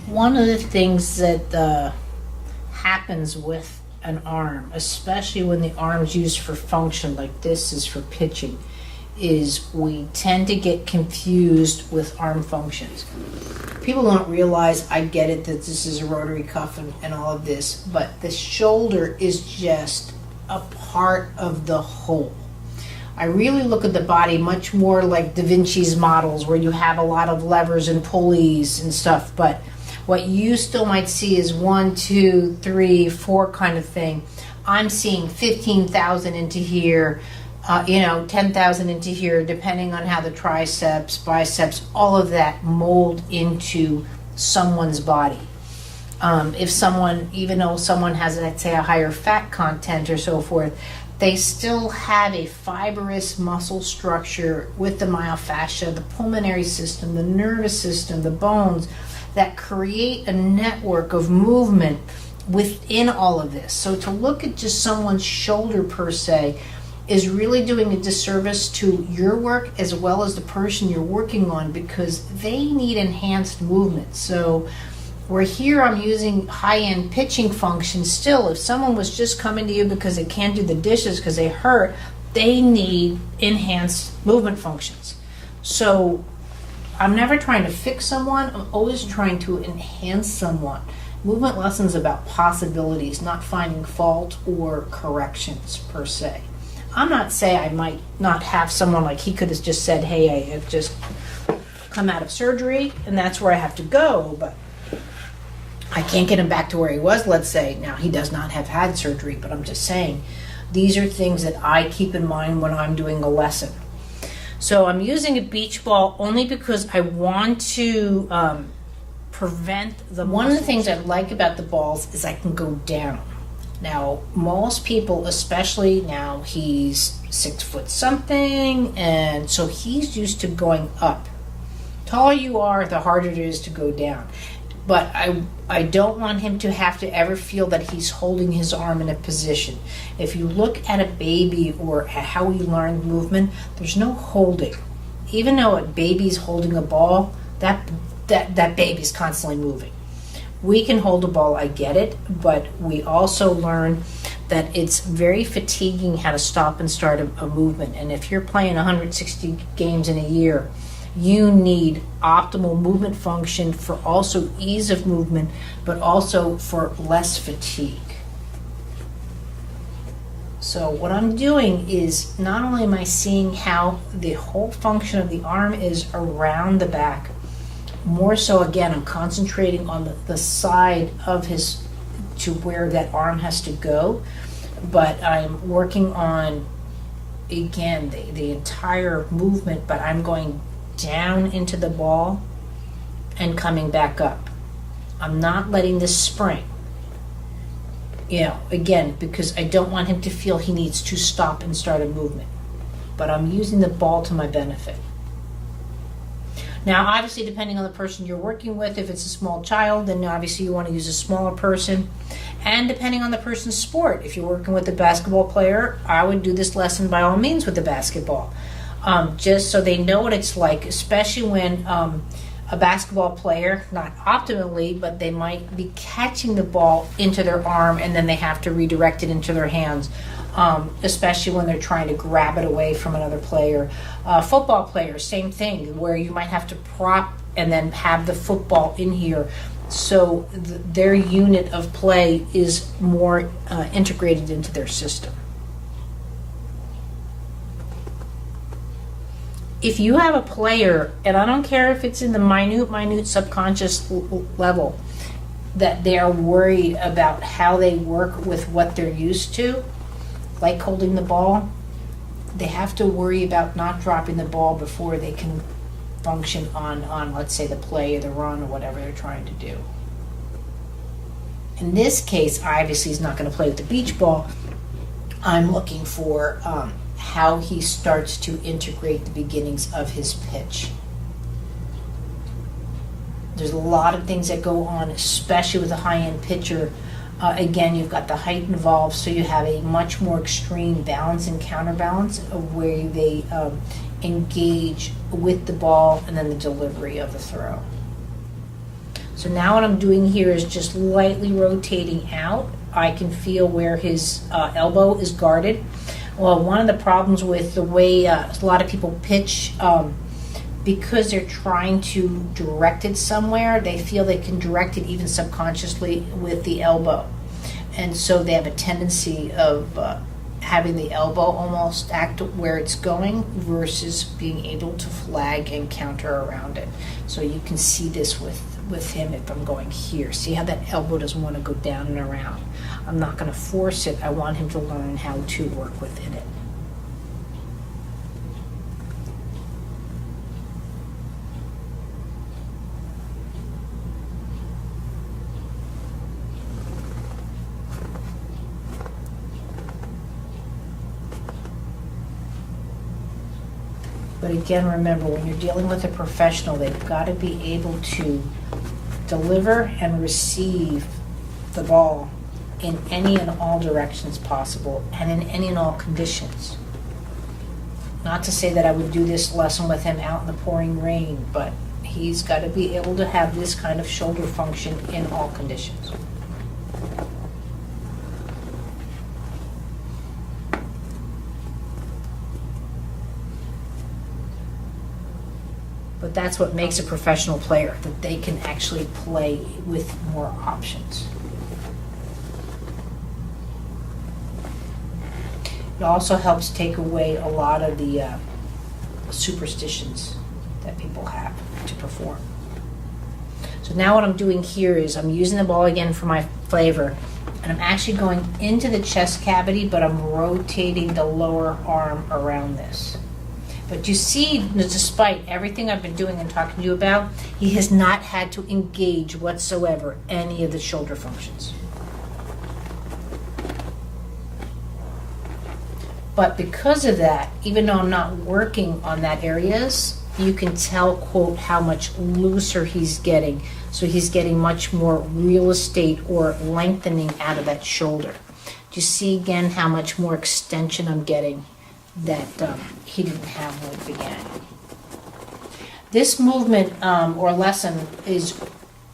One of the things that happens with an arm, especially when the arm's used for function, like this is for pitching, is we tend to get confused with arm functions. People don't realize, I get it, that this is a rotary cuff and all of this, but the shoulder is just a part of the whole. I really look at the body much more like Da Vinci's models, where you have a lot of levers and pulleys and stuff, but what you still might see is 1, 2, 3, 4 kind of thing. I'm seeing 15,000 into here, 10,000 into here, depending on how the triceps, biceps, all of that mold into someone's body. If someone, even though someone has, let's say, a higher fat content or so forth, they still have a fibrous muscle structure with the myofascia, the pulmonary system, the nervous system, the bones, that create a network of movement within all of this. So to look at just someone's shoulder per se is really doing a disservice to your work as well as the person you're working on, because they need enhanced movement. So where here I'm using high-end pitching function, still, if someone was just coming to you because they can't do the dishes because they hurt, they need enhanced movement functions. So I'm never trying to fix someone, I'm always trying to enhance someone. Movement lessons about possibilities, not finding fault or corrections per se. I'm not saying I might not have someone like he could have just said, hey, I have just come out of surgery and that's where I have to go, but I can't get him back to where he was, let's say. Now, he does not have had surgery, but I'm just saying these are things that I keep in mind when I'm doing a lesson. So I'm using a beach ball only because I want to prevent the muscles. One of the things I like about the balls is I can go down. Now, most people, especially now, he's 6 foot something, and so he's used to going up. The taller you are, the harder it is to go down. But I don't want him to have to ever feel that he's holding his arm in a position. If you look at a baby or at how we learn movement, there's no holding. Even though a baby's holding a ball, that baby's constantly moving. We can hold a ball, I get it, but we also learn that it's very fatiguing how to stop and start a movement. And if you're playing 160 games in a year, you need optimal movement function for also ease of movement, but also for less fatigue. So what I'm doing is not only am I seeing how the whole function of the arm is around the back, more so again I'm concentrating on the side of his, to where that arm has to go, but I'm working on, again, the entire movement, but I'm going down into the ball and coming back up. I'm not letting this spring. Again, because I don't want him to feel he needs to stop and start a movement. But I'm using the ball to my benefit. Now, obviously, depending on the person you're working with, if it's a small child, then obviously you want to use a smaller person. And depending on the person's sport, if you're working with a basketball player, I would do this lesson by all means with the basketball. Just so they know what it's like, especially when a basketball player, not optimally, but they might be catching the ball into their arm and then they have to redirect it into their hands, especially when they're trying to grab it away from another player. Football players, same thing, where you might have to prop and then have the football in here. So their unit of play is more integrated into their system. If you have a player, and I don't care if it's in the minute subconscious level, that they are worried about how they work with what they're used to, like holding the ball, they have to worry about not dropping the ball before they can function on let's say, the play or the run or whatever they're trying to do. In this case, obviously he's not going to play with the beach ball. I'm looking for how he starts to integrate the beginnings of his pitch. There's a lot of things that go on, especially with a high-end pitcher. Again, you've got the height involved, so you have a much more extreme balance and counterbalance of where they engage with the ball and then the delivery of the throw. So now what I'm doing here is just lightly rotating out. I can feel where his elbow is guarded. Well, one of the problems with the way a lot of people pitch, because they're trying to direct it somewhere, they feel they can direct it even subconsciously with the elbow. And so they have a tendency of having the elbow almost act where it's going versus being able to flag and counter around it. So you can see this with him if I'm going here. See how that elbow doesn't want to go down and around. I'm not going to force it. I want him to learn how to work within it. But again, remember, when you're dealing with a professional, they've got to be able to deliver and receive the ball in any and all directions possible and in any and all conditions. Not to say that I would do this lesson with him out in the pouring rain, but he's got to be able to have this kind of shoulder function in all conditions. But that's what makes a professional player, that they can actually play with more options. It also helps take away a lot of the superstitions that people have to perform. So now what I'm doing here is I'm using the ball again for my flavor, and I'm actually going into the chest cavity, but I'm rotating the lower arm around this. But you see, despite everything I've been doing and talking to you about, he has not had to engage whatsoever any of the shoulder functions. But because of that, even though I'm not working on that areas, you can tell, quote, how much looser he's getting. So he's getting much more real estate or lengthening out of that shoulder. Do you see again how much more extension I'm getting that he didn't have when it began? This movement or lesson is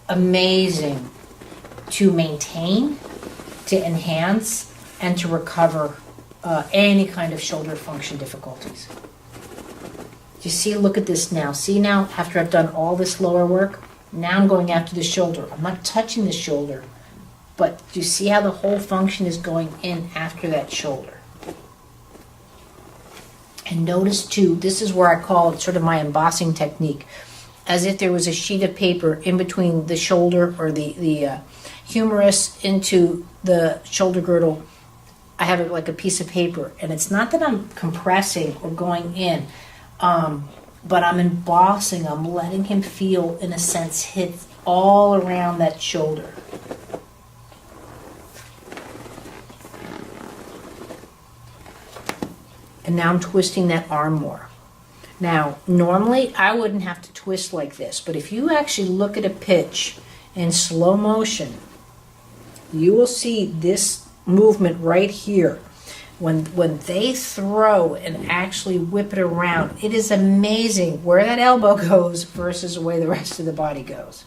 amazing to maintain, to enhance, and to recover any kind of shoulder function difficulties. Do you see? Look at this now. See now, after I've done all this lower work, now I'm going after the shoulder. I'm not touching the shoulder, but do you see how the whole function is going in after that shoulder? And notice too, this is where I call it sort of my embossing technique, as if there was a sheet of paper in between the shoulder or the humerus into the shoulder girdle. I have it like a piece of paper, and it's not that I'm compressing or going in, but I'm embossing. I'm letting him feel, in a sense, hit all around that shoulder. And now I'm twisting that arm more. Now, normally I wouldn't have to twist like this, but if you actually look at a pitch in slow motion, you will see this movement right here. When they throw and actually whip it around, it is amazing where that elbow goes versus the way the rest of the body goes.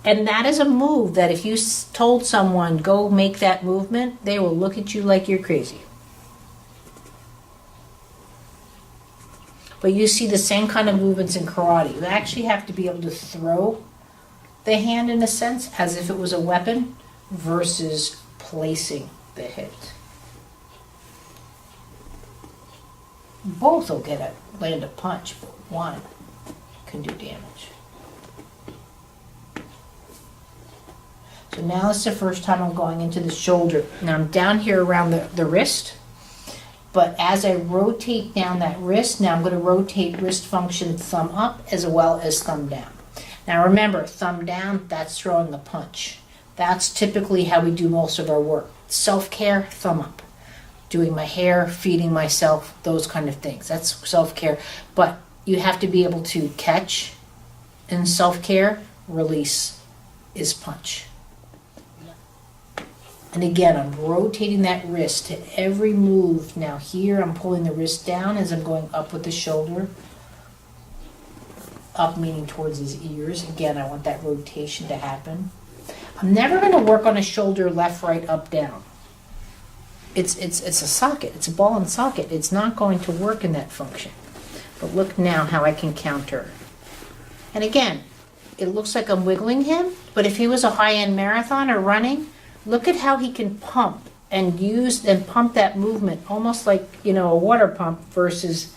And that is a move that if you told someone, go make that movement, they will look at you like you're crazy. But you see the same kind of movements in karate. You actually have to be able to throw the hand, in a sense, as if it was a weapon, versus placing the hit. Both will land a punch, but one can do damage. So now it's the first time I'm going into the shoulder. Now I'm down here around the wrist, but as I rotate down that wrist, now I'm going to rotate wrist function thumb up as well as thumb down. Now remember, thumb down, that's throwing the punch. That's typically how we do most of our work. Self-care, thumb up. Doing my hair, feeding myself, those kind of things. That's self-care. But you have to be able to catch in self-care. Release is punch. And again, I'm rotating that wrist to every move. Now here, I'm pulling the wrist down as I'm going up with the shoulder. up meaning towards his ears. Again, I want that rotation to happen. I'm never going to work on a shoulder left, right, up, down. It's a socket. It's a ball and socket. It's not going to work in that function. But look now how I can counter. And again, it looks like I'm wiggling him, but if he was a high-end marathoner running, look at how he can pump and use and pump that movement almost like, you know, a water pump versus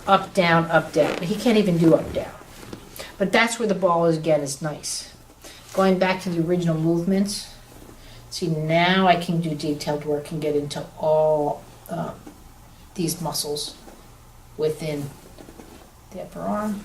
up, down, up, down. He can't even do up, down. But that's where the ball is, again, is nice. Going back to the original movements, see now I can do detailed work and get into all these muscles within the upper arm.